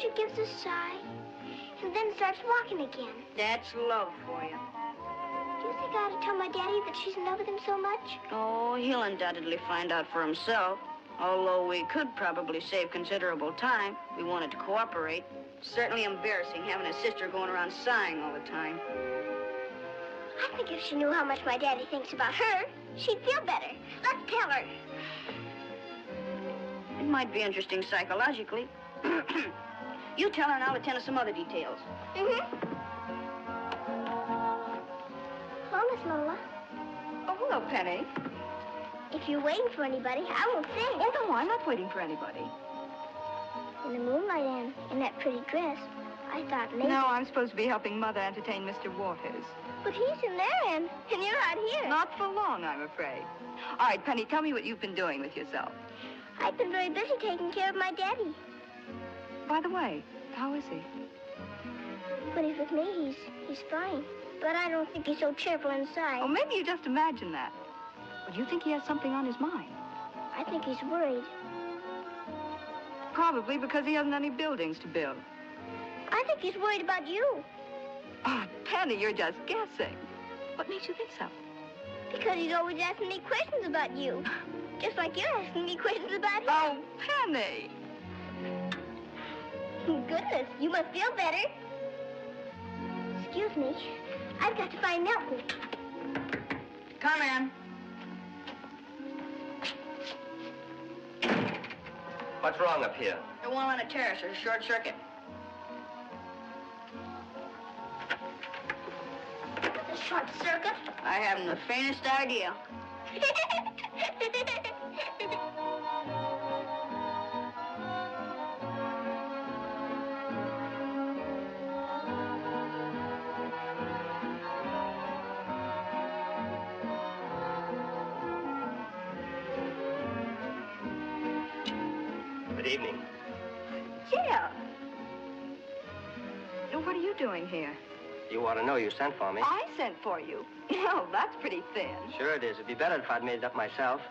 she gives a sigh and then starts walking again. That's love for you. Do you think I ought to tell my daddy that she's in love with him so much? Oh, he'll undoubtedly find out for himself. Although we could probably save considerable time. We wanted to cooperate. Certainly embarrassing having a sister going around sighing all the time. I think if she knew how much my daddy thinks about her, she'd feel better. Let's tell her. It might be interesting psychologically. You tell her and I'll attend to some other details. Hello, Miss Lola. Oh, hello, Penny. If you're waiting for anybody, I won't sing. Oh, no, I'm not waiting for anybody. In the moonlight and in that pretty dress, I thought maybe... No, I'm supposed to be helping Mother entertain Mr. Waters. But he's in there, and you're not here. Not for long, I'm afraid. All right, Penny, tell me what you've been doing with yourself. I've been very busy taking care of my daddy. By the way, how is he? When he's with me, he's fine. But I don't think he's so cheerful inside. Oh, maybe you just imagine that. But you think he has something on his mind? I think he's worried. Probably because he hasn't any buildings to build. I think he's worried about you. Oh, Penny, you're just guessing. What makes you think so? Because he's always asking me questions about you. Just like you're asking me questions about him. Oh, Penny! Goodness, you must feel better. Excuse me. I've got to find Milton. Come in. What's wrong up here? The wall on the terrace. There's a short circuit. A short circuit? I haven't the faintest idea. Good evening. Jill! What are you doing here? You ought to know you sent for me. I sent for you. Oh, that's pretty thin. Sure it is. It'd be better if I'd made it up myself.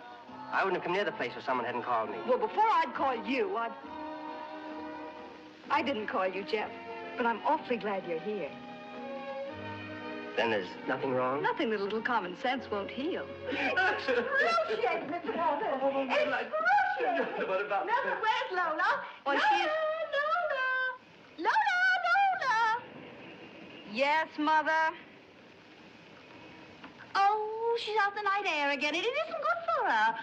I wouldn't have come near the place if someone hadn't called me. Well, before I'd call you, I didn't call you, Jeff. But I'm awfully glad you're here. Then there's nothing wrong? Nothing that a little common sense won't heal. Excruciating, Mr. Walters. Excruciating. What about... Mother, where's Lola? Well, Lola! Yes, Mother? Oh, she's out the night air again. It isn't good for her.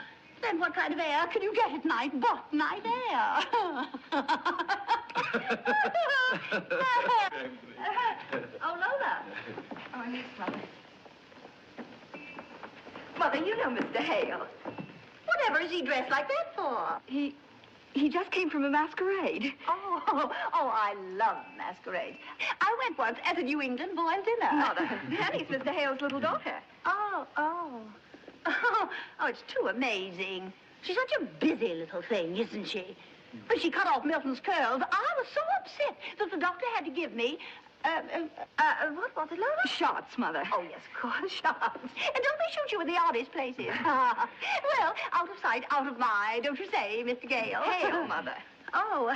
Then what kind of air can you get at night but night air? Oh, Lola. Oh, yes, Mother. Mother, you know Mr. Hale. Whatever is he dressed like that for? He just came from a masquerade. Oh, I love masquerades. I went once as a New England boy's dinner. Mother, Penny's Mr. Hale's little daughter. Oh, it's too amazing. She's such a busy little thing, isn't she? When she cut off Milton's curls, I was so upset that the doctor had to give me, what was it, Lola? Shots, Mother. Oh, yes, of course, shots. And don't they shoot you in the oddest places? Well, out of sight, out of mind, don't you say, Mr. Gale? Hale, Mother. Oh,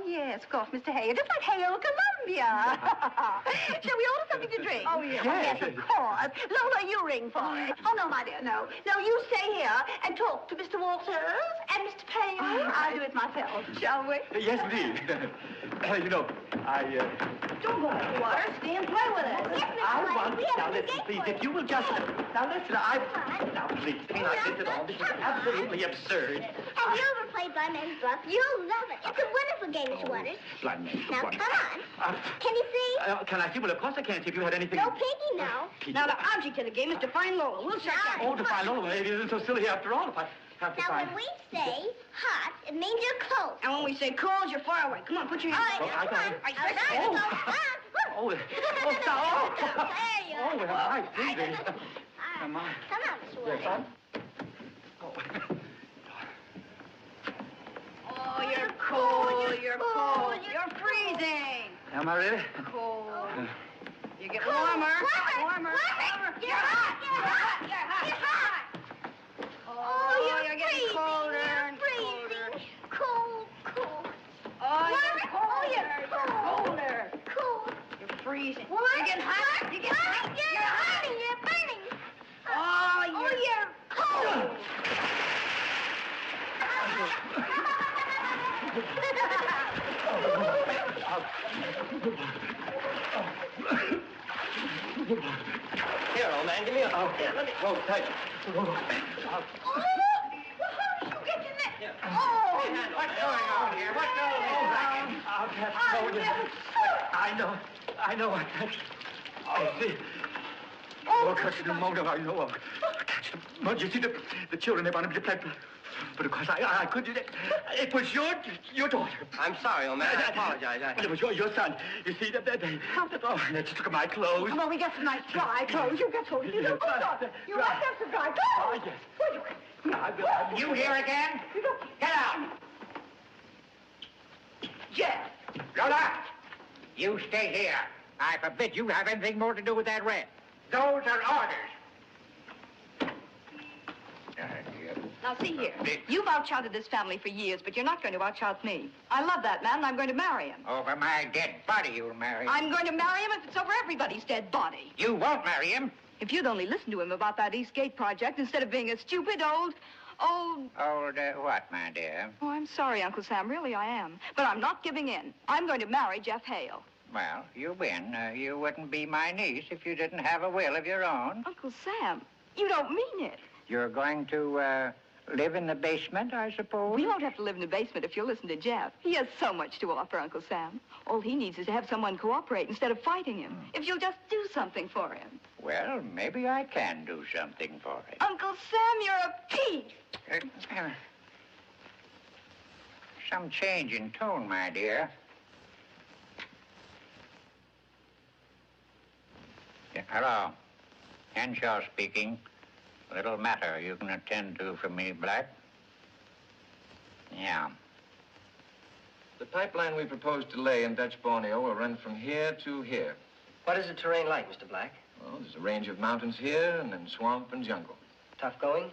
yes, of course, Mr. Hale. Just like Hale, Columbia. Shall we order something to drink? Oh, yes. Yes, of course. Lola, you ring for it. Oh, no, my dear, no. No, you stay here and talk to Mr. Walters and Mr. Payne. I'll do it myself. Shall we? Yes, indeed. You know, Don't go, Mr. Waters. Stay and play with us. Yes, Mr. White, we have now a listen, date please, for if you. you will just... Now listen, now please, this is all. This is absolutely absurd. Have you ever played Blind Man's Bluff? You'll love it. It's a wonderful game, Mr. Waters. Blind man. Now, come on. Can you see? Can I see? Well, of course I can see if you had anything... No peeking, no. Now, the object of the game is to find Lola. We'll check that. Oh, to find Lola. Well, it isn't so silly after all. If I have to Now, find... when we say hot, it means you're close. And when we say cold, you're far away. Come on, put your All hands right, up. now, come on. Right, All right, Oh. go. Come on. Oh, There you are. well, I see. All right. Come on. Come on, Mr. Yes, Waters. Oh, you're cold. You're cold. You're freezing. Am I really? Cold. You get Cold. warmer. Warmer. You're hot. You're hot. Oh, you're getting freezing. colder You're and colder. freezing. Cold. Oh, you're Warmer. cold. Oh, you're freezing. What? You're getting hot? You're getting hot? You're burning. Oh, you're cold. Here, old man, give me a... Here, let me... Whoa, tight. What's going on here? What's going on? I know. I see. Oh, catch the motive, I know. Catch the motive. You see, the children, they wanted me to play. But of course, I couldn't. It was your daughter. I'm sorry, old man. I apologize. But it was your son. You see, they just took my clothes. Come on, we got some nice dry clothes. You got some. You like to have some dry clothes? Oh, yes. You here again? Get out. Jeff. Lola, you stay here. I forbid you to have anything more to do with that red. Those are orders. Now, see here. You've outshouted this family for years, but you're not going to outshout me. I love that man, and I'm going to marry him. Over my dead body, you'll marry him. I'm going to marry him if it's over everybody's dead body. You won't marry him. If you'd only listened to him about that East Gate project instead of being a stupid old... Old what, my dear? Oh, I'm sorry, Uncle Sam. Really, I am. But I'm not giving in. I'm going to marry Jeff Hale. Well, you win. You wouldn't be my niece if you didn't have a will of your own. Uncle Sam, you don't mean it. You're going to, live in the basement, I suppose? We won't have to live in the basement if you'll listen to Jeff. He has so much to offer, Uncle Sam. All he needs is to have someone cooperate instead of fighting him. If you'll just do something for him. Well, maybe I can do something for him. Uncle Sam, you're a piece. Some change in tone, my dear. Hello. Henshaw speaking. Little matter you can attend to for me, Black. Yeah. The pipeline we propose to lay in Dutch Borneo will run from here to here. What is the terrain like, Mr. Black? Well, there's a range of mountains here and then swamp and jungle. Tough going?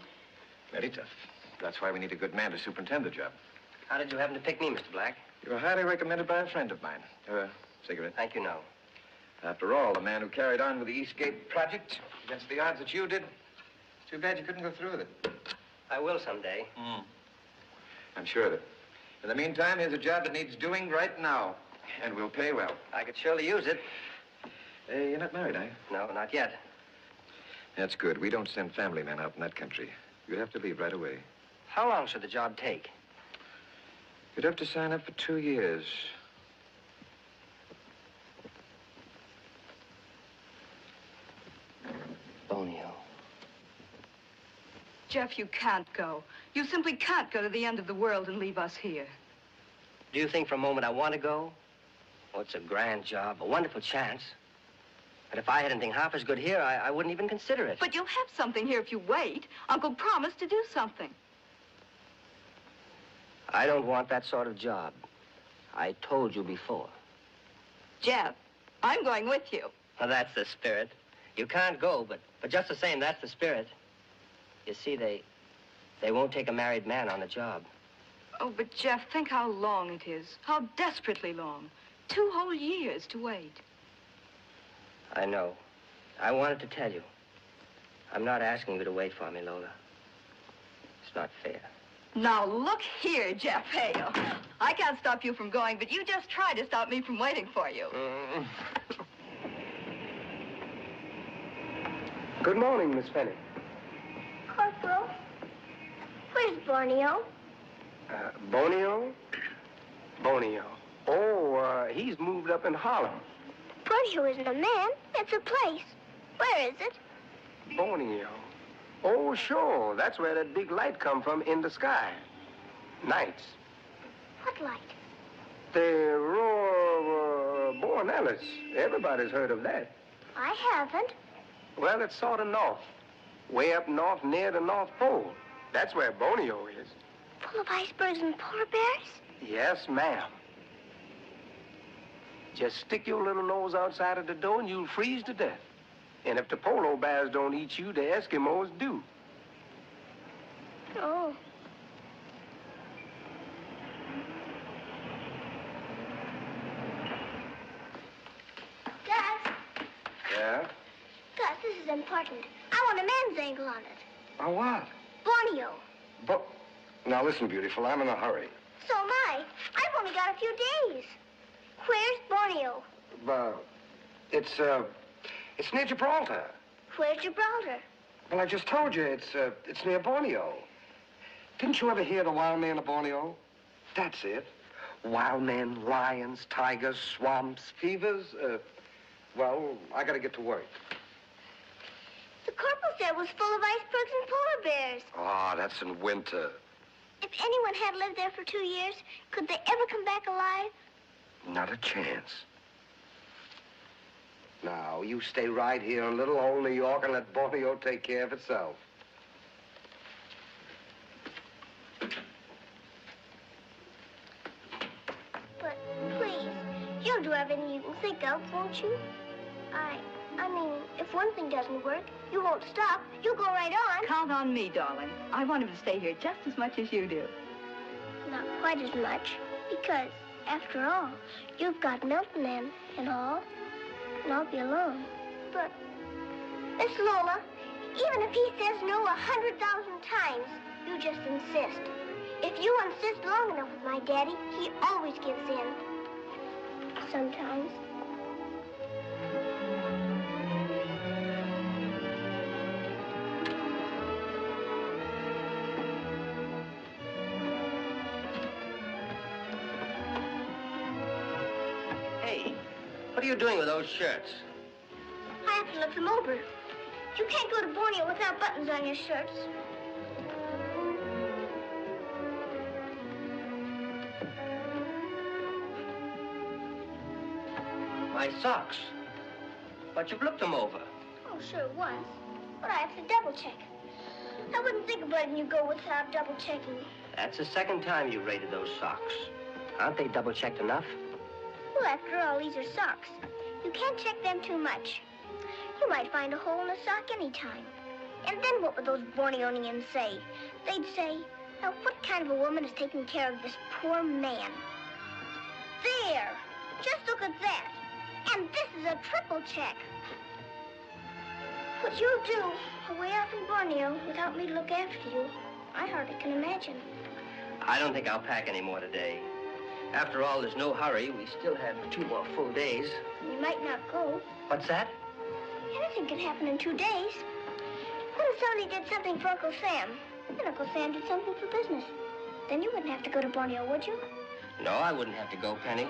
Very tough. That's why we need a good man to superintend the job. How did you happen to pick me, Mr. Black? You were highly recommended by a friend of mine. Cigarette? Thank you, no. After all, the man who carried on with the Eastgate project against the odds that you did. Too bad you couldn't go through with it. I will someday. I'm sure of it. In the meantime, here's a job that needs doing right now, and will pay well. I could surely use it. Hey, you're not married, are you? No, not yet. That's good. We don't send family men out in that country. You'd have to leave right away. How long should the job take? You'd have to sign up for 2 years. Borneo. Jeff, you can't go. You simply can't go to the end of the world and leave us here. Do you think for a moment I want to go? Oh, it's a grand job, a wonderful chance. But if I had anything half as good here, I wouldn't even consider it. But you'll have something here if you wait. Uncle promised to do something. I don't want that sort of job. I told you before. Jeff, I'm going with you. Well, that's the spirit. You can't go, but just the same, that's the spirit. You see, they won't take a married man on the job. Oh, but Jeff, think how long it is. How desperately long. 2 whole years to wait. I know. I wanted to tell you. I'm not asking you to wait for me, Lola. It's not fair. Now, look here, Jeff Hale. I can't stop you from going, but you just try to stop me from waiting for you. Good morning, Miss Penny. Corporal, where's Borneo? Borneo? Borneo. Oh, he's moved up in Harlem. Borneo isn't a man, it's a place. Where is it? Borneo. Oh, sure. That's where that big light come from in the sky. Nights. What light? The roar of Borealis. Everybody's heard of that. I haven't. Well, it's sort of north. Way up north near the North Pole. That's where Borneo is. Full of icebergs and polar bears? Yes, ma'am. Just stick your little nose outside of the door and you'll freeze to death. And if the polar bears don't eat you, the Eskimos do. Oh. Dad, Yeah? Gus, this is important. I want a man's angle on it. Oh, what? Borneo. But, now listen, beautiful, I'm in a hurry. So am I. I've only got a few days. Where's Borneo? It's near Gibraltar. Where's Gibraltar? Well, I just told you, it's near Borneo. Didn't you ever hear the wild man of Borneo? That's it. Wild men, lions, tigers, swamps, fevers. Well, I gotta get to work. The corporal said it was full of icebergs and polar bears. Oh, that's in winter. If anyone had lived there for 2 years, could they ever come back alive? Not a chance. Now, you stay right here in little old New York and let Borneo take care of itself. But please, you'll do everything you can think of, won't you? I mean, if one thing doesn't work, you won't stop. You'll go right on. Count on me, darling. I want him to stay here just as much as you do. Not quite as much, because, after all, you've got Milton and all, and I'll be alone. But, Miss Lola, even if he says no 100,000 times, you just insist. If you insist long enough with my daddy, he always gives in. Sometimes. Hey, what are you doing with those shirts? I have to look them over. You can't go to Borneo without buttons on your shirts. My socks. But you've looked them over. Oh, sure, once. But I have to double check. I wouldn't think of letting you go without double checking. That's the second time you raided those socks. Aren't they double-checked enough? Well, after all, these are socks. You can't check them too much. You might find a hole in a sock any time. And then what would those Borneonians say? They'd say, now what kind of a woman is taking care of this poor man? There! Just look at that. And this is a triple check. What you'll do away off in Borneo without me to look after you, I hardly can imagine. I don't think I'll pack any more today. After all, there's no hurry. We still have 2 more full days. You might not go. What's that? Anything can happen in 2 days. What if somebody did something for Uncle Sam? And Uncle Sam did something for business. Then you wouldn't have to go to Borneo, would you? No, I wouldn't have to go, Penny.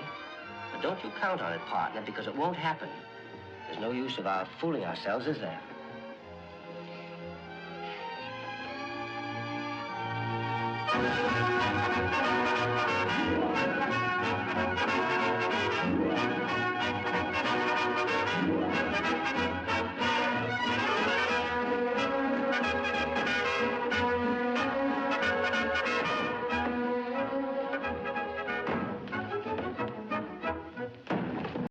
But don't you count on it, partner, because it won't happen. There's no use of our fooling ourselves, is there?